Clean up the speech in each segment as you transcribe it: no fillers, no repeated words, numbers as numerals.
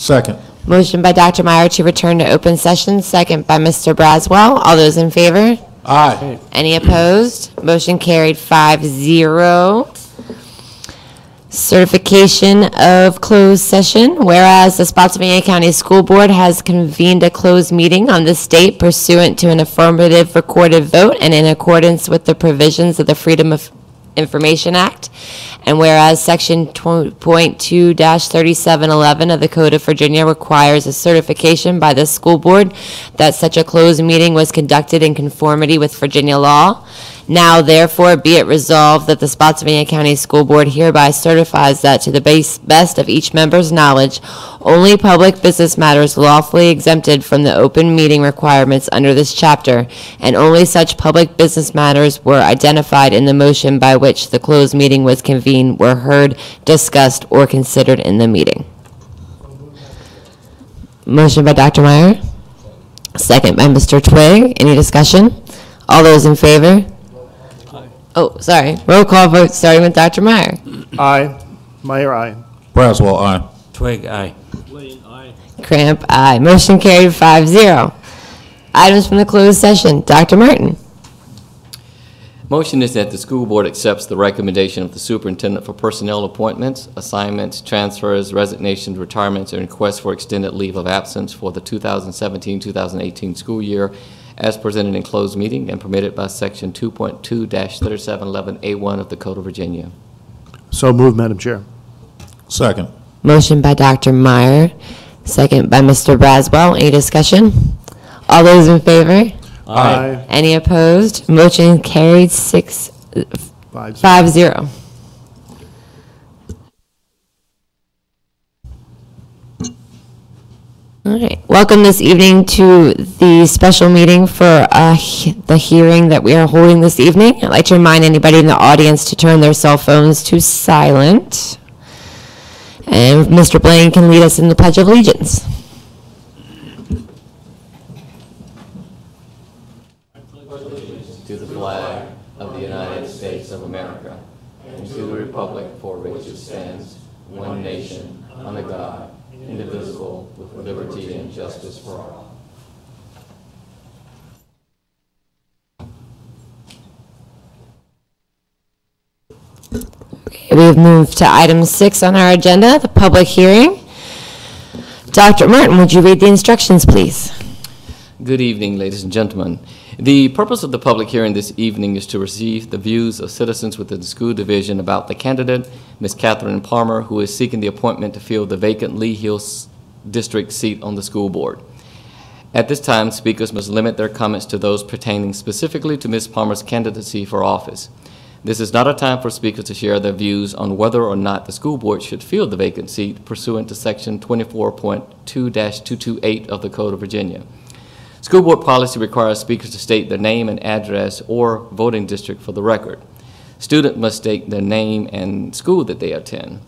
Second. Motion by Dr. Meyer to return to open session, second by Mr. Braswell. All those in favor? Aye. Any opposed? Motion carried 5-0. Certification of closed session. Whereas the Spotsylvania County School Board has convened a closed meeting on this date pursuant to an affirmative recorded vote and in accordance with the provisions of the Freedom of Information Act. And whereas Section 2.2-3711 of the Code of Virginia requires a certification by the school board that such a closed meeting was conducted in conformity with Virginia law. Now, therefore, be it resolved that the Spotsylvania County School Board hereby certifies that to the best of each member's knowledge, only public business matters lawfully exempted from the open meeting requirements under this chapter, and only such public business matters were identified in the motion by which the closed meeting was convened were heard, discussed, or considered in the meeting. Motion by Dr. Meyer. Second by Mr. Twig. Any discussion? All those in favor? Oh, sorry. Roll call vote starting with Dr. Meyer. Aye. Meyer, aye. Braswell, aye. Twig, aye. Lane, aye. Cramp, aye. Motion carried 5-0. Items from the closed session. Dr. Martin. Motion is that the school board accepts the recommendation of the superintendent for personnel appointments, assignments, transfers, resignations, retirements, and requests for extended leave of absence for the 2017-2018 school year as presented in closed meeting and permitted by Section 2.2-3711A1 of the Code of Virginia. So moved, Madam Chair. Second. Motion by Dr. Meyer. Second by Mr. Braswell. Any discussion? All those in favor? Aye. Any opposed? Motion carried 5-0. All right. Welcome this evening to the special meeting for the hearing that we are holding this evening. I'd like to remind anybody in the audience to turn their cell phones to silent. And Mr. Blaine can lead us in the Pledge of Allegiance. To the flag of the United States of America and to the republic for which it stands, one nation, under God, indivisible, with liberty and justice for all. Okay, we've moved to item 6 on our agenda, the public hearing. Dr. Martin, would you read the instructions, please? Good evening, ladies and gentlemen. The purpose of the public hearing this evening is to receive the views of citizens within the school division about the candidate, Ms. Catherine Palmer, who is seeking the appointment to fill the vacant Lee Hills district seat on the school board. At this time, speakers must limit their comments to those pertaining specifically to Ms. Palmer's candidacy for office. This is not a time for speakers to share their views on whether or not the school board should fill the vacant seat pursuant to Section 24.2-228 of the Code of Virginia. School board policy requires speakers to state their name and address or voting district for the record. Students must state their name and school that they attend.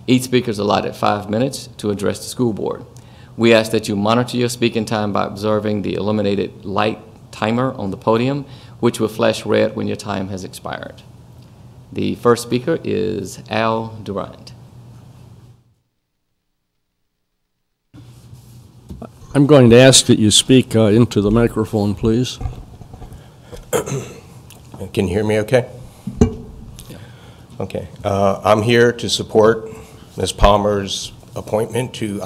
Each speaker is allotted 5 minutes to address the school board. We ask that you monitor your speaking time by observing the illuminated light timer on the podium, which will flash red when your time has expired. The first speaker is Al Durante. I'm going to ask that you speak into the microphone, please. Can you hear me okay? Yeah. Okay. I'm here to support Ms. Palmer's appointment to,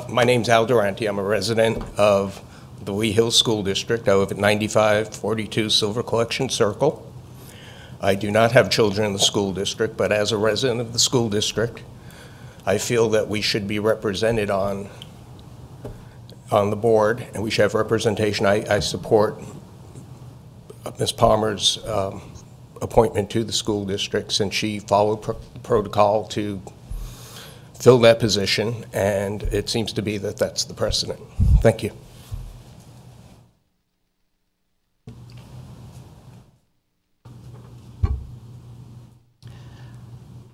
my name's Al Durante. I'm a resident of the Lee Hills School District. I live at 9542 Silver Collection Circle. I do not have children in the school district, but as a resident of the school district, I feel that we should be represented on the board, and we should have representation. I support Ms. Palmer's appointment to the school district since she followed protocol to fill that position, and it seems to be that that's the precedent. Thank you.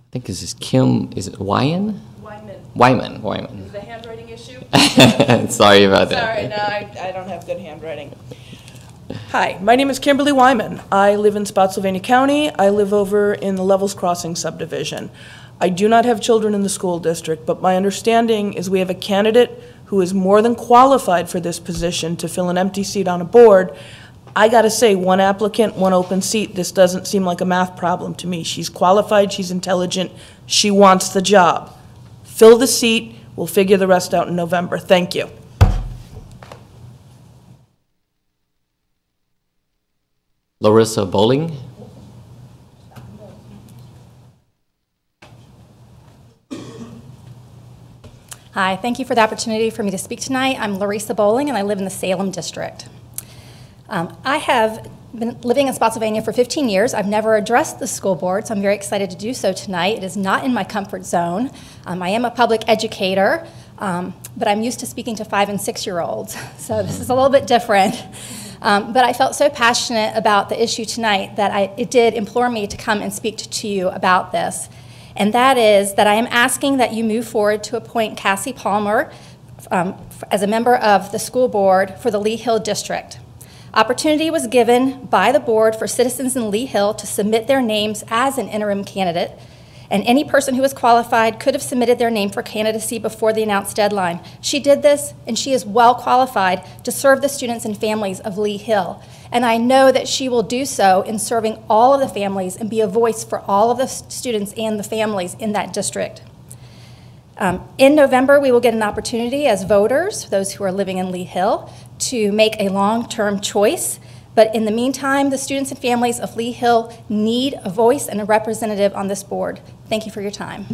I think this is Kim, is it Wyman? Wyman. Wyman. Is it a handwriting issue? Sorry about that. Sorry, no, I don't have good handwriting. Hi, my name is Kimberly Wyman. I live in Spotsylvania County. I live over in the Levels Crossing subdivision. I do not have children in the school district, but my understanding is we have a candidate who is more than qualified for this position to fill an empty seat on a board. I gotta say, one applicant, one open seat, this doesn't seem like a math problem to me. She's qualified, she's intelligent, she wants the job. Fill the seat, we'll figure the rest out in November. Thank you. Luisa Bowling. Hi, thank you for the opportunity for me to speak tonight. I'm Luisa Bowling, and I live in the Salem district. I have been living in Spotsylvania for 15 years. I've never addressed the school board, so I'm very excited to do so tonight. It is not in my comfort zone. I am a public educator, but I'm used to speaking to 5- and 6-year-olds, so this is a little bit different. But I felt so passionate about the issue tonight that it did implore me to come and speak to you about this. And that is that I am asking that you move forward to appoint Cassie Palmer as a member of the school board for the Lee Hill District. Opportunity was given by the board for citizens in Lee Hill to submit their names as an interim candidate, and any person who was qualified could have submitted their name for candidacy before the announced deadline. She did this, and she is well qualified to serve the students and families of Lee Hill. And I know that she will do so in serving all of the families and be a voice for all of the students and the families in that district. In November, we will get an opportunity as voters, those who are living in Lee Hill, to make a long-term choice. But in the meantime, the students and families of Lee Hill need a voice and a representative on this board. Thank you for your time.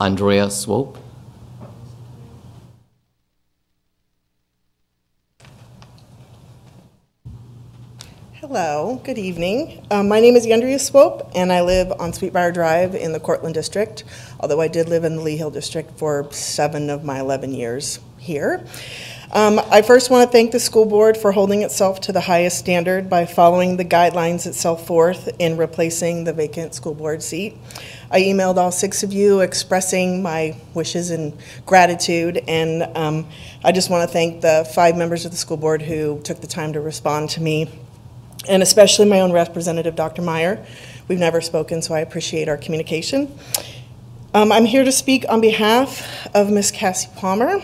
Andrea Scope. Hello, good evening. My name is Andrea Scope, and I live on Sweetbriar Drive in the Cortland District, although I did live in the Lee Hill District for 7 of my 11 years here. I first want to thank the school board for holding itself to the highest standard by following the guidelines it set forth in replacing the vacant school board seat. I emailed all 6 of you expressing my wishes and gratitude, and I just want to thank the 5 members of the school board who took the time to respond to me, and especially my own representative, Dr. Meyer. We've never spoken, so I appreciate our communication. I'm here to speak on behalf of Ms. Cassie Palmer.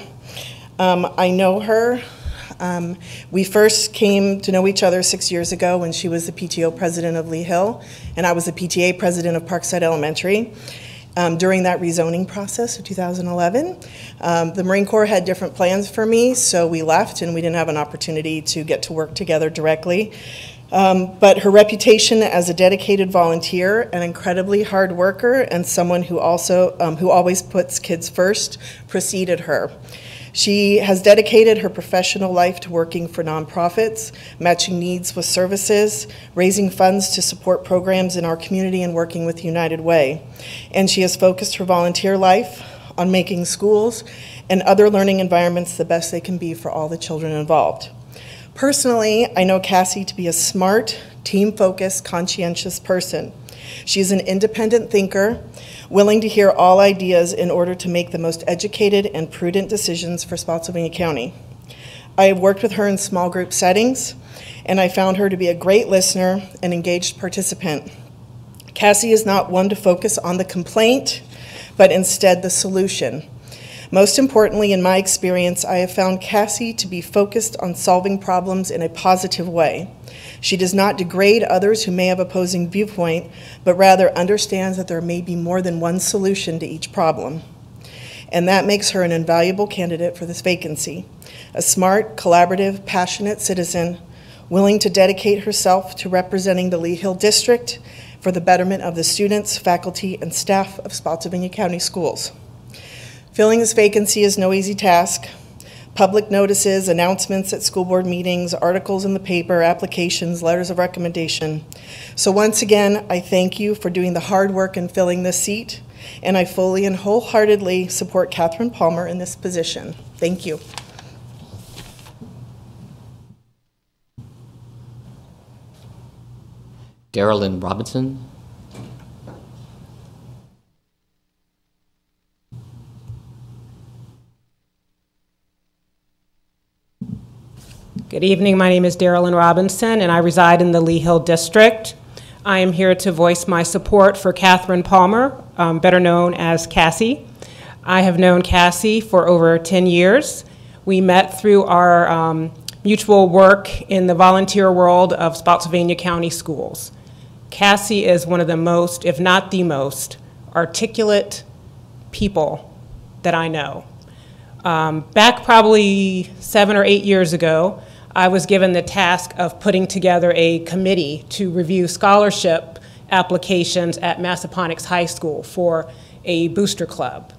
I know her. We first came to know each other 6 years ago when she was the PTO president of Lee Hill, and I was the PTA president of Parkside Elementary. During that rezoning process of 2011, the Marine Corps had different plans for me, so we left and we didn't have an opportunity to get to work together directly. But her reputation as a dedicated volunteer, an incredibly hard worker, and someone who always puts kids first, preceded her. She has dedicated her professional life to working for nonprofits, matching needs with services, raising funds to support programs in our community, and working with United Way. And she has focused her volunteer life on making schools and other learning environments the best they can be for all the children involved. Personally, I know Cassie to be a smart, team-focused, conscientious person. She's an independent thinker, willing to hear all ideas in order to make the most educated and prudent decisions for Spotsylvania County. I have worked with her in small group settings, and I found her to be a great listener and engaged participant. Cassie is not one to focus on the complaint, but instead the solution. Most importantly, in my experience, I have found Cassie to be focused on solving problems in a positive way. She does not degrade others who may have opposing viewpoint, but rather understands that there may be more than one solution to each problem. And that makes her an invaluable candidate for this vacancy. A smart, collaborative, passionate citizen, willing to dedicate herself to representing the Lee Hill District for the betterment of the students, faculty, and staff of Spotsylvania County Schools. Filling this vacancy is no easy task. Public notices, announcements at school board meetings, articles in the paper, applications, letters of recommendation. So once again, I thank you for doing the hard work in filling this seat, and I fully and wholeheartedly support Catherine Palmer in this position. Thank you. Darrell Robinson. Good evening. My name is Darrell Robinson, and I reside in the Lee Hill District. I am here to voice my support for Catherine Palmer, better known as Cassie. I have known Cassie for over 10 years. We met through our mutual work in the volunteer world of Spotsylvania County Schools. Cassie is one of the most, if not the most, articulate people that I know. Back probably 7 or 8 years ago, I was given the task of putting together a committee to review scholarship applications at Massaponax High School for a booster club.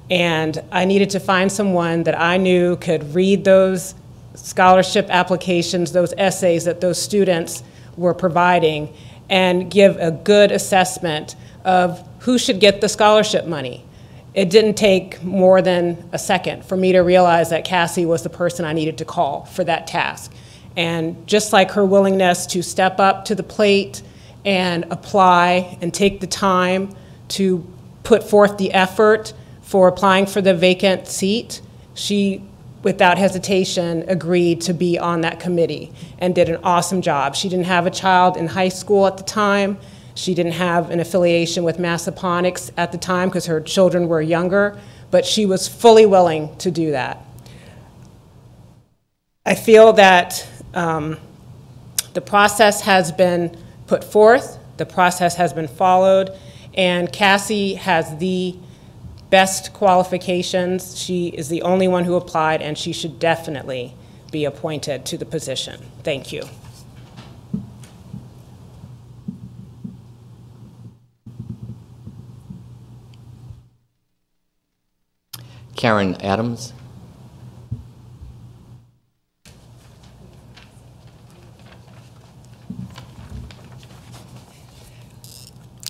And I needed to find someone that I knew could read those scholarship applications, those essays that those students were providing, and give a good assessment of who should get the scholarship money. It didn't take more than a second for me to realize that Cassie was the person I needed to call for that task. And just like her willingness to step up to the plate and apply and take the time to put forth the effort for applying for the vacant seat, she, without hesitation, agreed to be on that committee and did an awesome job. She didn't have a child in high school at the time. She didn't have an affiliation with Massaponax at the time because her children were younger, but she was fully willing to do that. I feel that the process has been put forth, the process has been followed, and Cassie has the best qualifications. She is the only one who applied, and she should definitely be appointed to the position. Thank you. Karen Adams.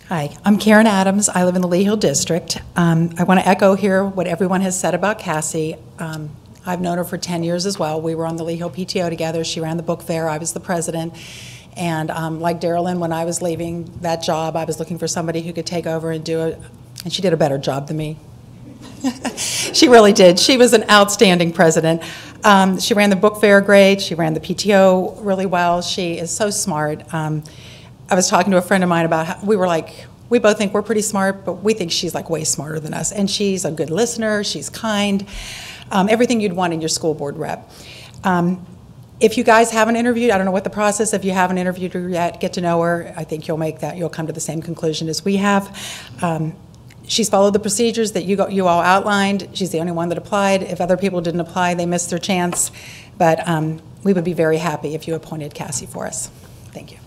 Hi, I'm Karen Adams. I live in the Lee Hill District. I want to echo here what everyone has said about Cassie. I've known her for 10 years as well. We were on the Lee Hill PTO together. She ran the book fair. I was the president. And like Darrell, when I was leaving that job, I was looking for somebody who could take over and do it. And she did a better job than me. She really did. She was an outstanding president. She ran the book fair great. She ran the PTO really well. She is so smart. I was talking to a friend of mine about how we were like, we both think we're pretty smart, but we think she's like way smarter than us. And she's a good listener. She's kind. Everything you'd want in your school board rep. If you guys haven't interviewed, I don't know what the process, if you haven't interviewed her yet, get to know her. I think you'll come to the same conclusion as we have. She's followed the procedures that you all outlined. She's the only one that applied. If other people didn't apply, they missed their chance. But we would be very happy if you appointed Cassie for us. Thank you.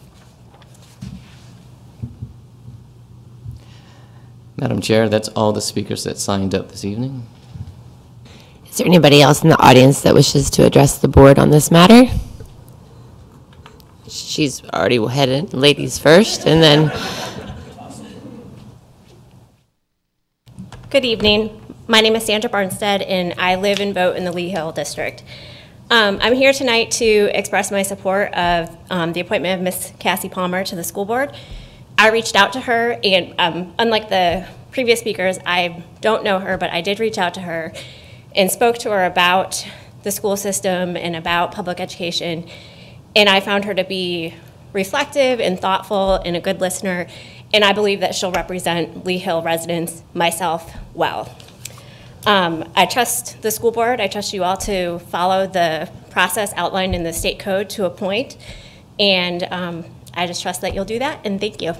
Madam Chair, that's all the speakers that signed up this evening. Is there anybody else in the audience that wishes to address the board on this matter? She's already headed, ladies first, and then... Good evening. My name is Sandra Partz, and I live and vote in the Lee Hill District. I'm here tonight to express my support of the appointment of Miss Cassie Palmer to the school board. I reached out to her, and unlike the previous speakers, I don't know her, but I did reach out to her and spoke to her about the school system and about public education, and I found her to be reflective and thoughtful and a good listener, and I believe that she'll represent Lee Hill residents, myself, well. I trust the school board. I trust you all to follow the process outlined in the state code to appoint, and I just trust that you'll do that, and thank you.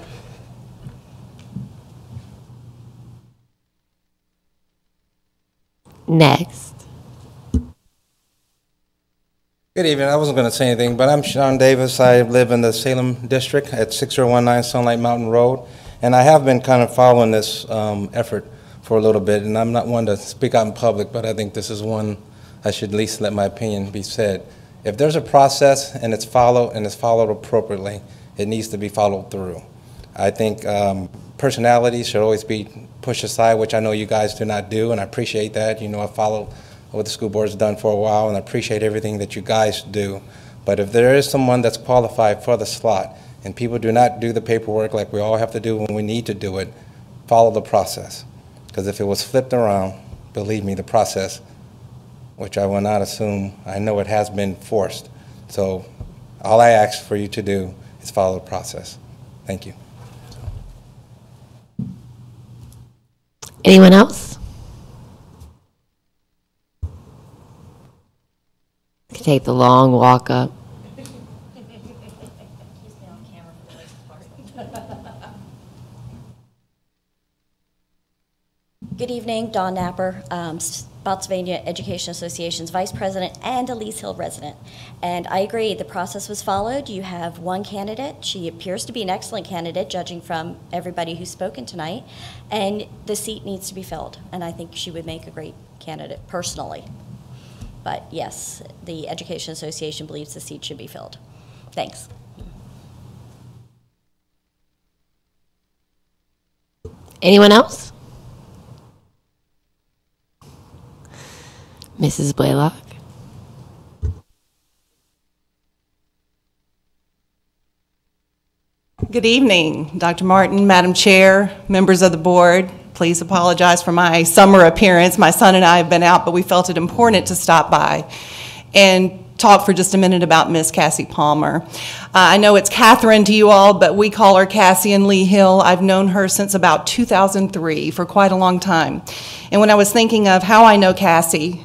Next. Good evening. I wasn't going to say anything, but I'm Sean Davis. I live in the Salem District at 6019 Sunlight Mountain Road, and I have been kind of following this effort for a little bit, and I'm not one to speak out in public, but I think this is one I should at least let my opinion be said. If there's a process and it's followed appropriately, it needs to be followed through. I think personalities should always be pushed aside, which I know you guys do not do, and I appreciate that. You know, I followed what the school board's done for a while, and I appreciate everything that you guys do. But if there is someone that's qualified for the slot, and people do not do the paperwork like we all have to do when we need to do it, follow the process. Because if it was flipped around, believe me, the process, which I will not assume, I know it has been forced. So all I ask for you to do is follow the process. Thank you. Anyone else? Can take the long walk up. Good evening, Dawn Napper, Spotsylvania Education Association's Vice President and a Lees Hill resident. And I agree, the process was followed. You have one candidate. She appears to be an excellent candidate, judging from everybody who's spoken tonight. And the seat needs to be filled. And I think she would make a great candidate, personally. But yes, the Education Association believes the seat should be filled. Thanks. Anyone else? Mrs. Blaylock. Good evening, Dr. Martin, Madam Chair, members of the board. Please apologize for my summer appearance. My son and I have been out, but we felt it important to stop by and talk for just a minute about Miss Cassie Palmer. I know it's Catherine to you all, but we call her Cassie in Lee Hill. I've known her since about 2003, for quite a long time. And when I was thinking of how I know Cassie,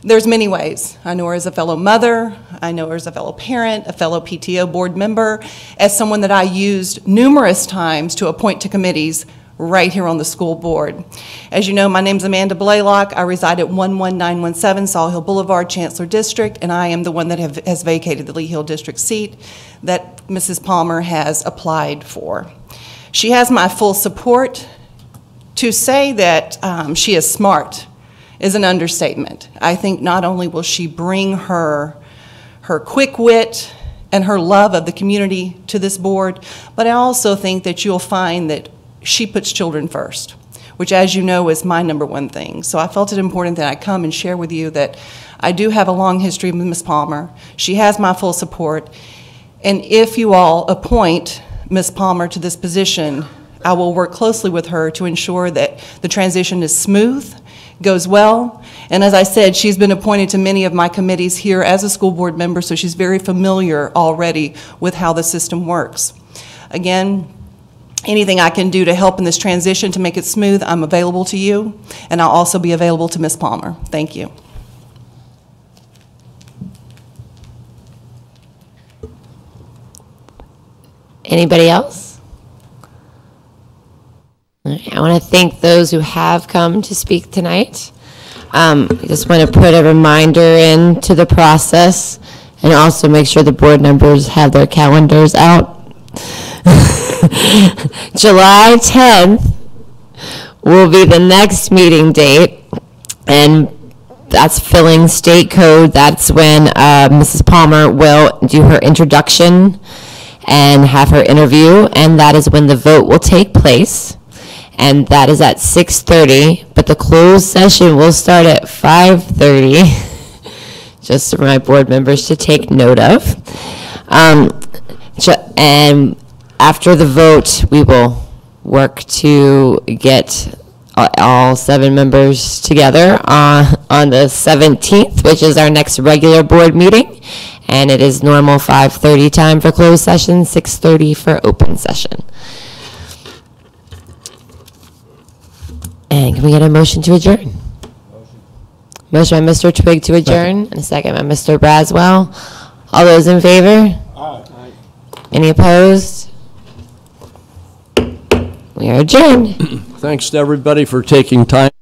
there's many ways. I know her as a fellow mother, I know her as a fellow parent, a fellow PTO board member, as someone that I used numerous times to appoint to committees right here on the school board. As you know, my name's Amanda Blaylock. I reside at 11917 Saw Hill Boulevard, Chancellor District, and I am the one that has vacated the Lee Hill District seat that Mrs. Palmer has applied for. She has my full support. To say that she is smart is an understatement. I think not only will she bring her quick wit and her love of the community to this board, but I also think that you'll find that she puts children first, which, as you know, is my #1 thing. So I felt it important that I come and share with you that I do have a long history with Ms. Palmer. She has my full support. And if you all appoint Ms. Palmer to this position, I will work closely with her to ensure that the transition is smooth, goes well. And as I said, she's been appointed to many of my committees here as a school board member, so she's very familiar already with how the system works. Again, anything I can do to help in this transition to make it smooth, I'm available to you, and I'll also be available to Ms. Palmer. Thank you. Anybody else? I want to thank those who have come to speak tonight. I just want to put a reminder into the process and also make sure the board members have their calendars out. July 10th will be the next meeting date, and that's filling state code. That's when Mrs. Palmer will do her introduction and have her interview, and that is when the vote will take place. And that is at 6:30, but the closed session will start at 5:30, just for my board members to take note of. And after the vote, we will work to get all 7 members together on the 17th, which is our next regular board meeting. And it is normal 5:30 time for closed session, 6:30 for open session. And can we get a motion to adjourn? Motion by Mr. Twigg to adjourn, and a second by Mr. Braswell. All those in favor? Aye. Any opposed? We are adjourned. Thanks to everybody for taking time.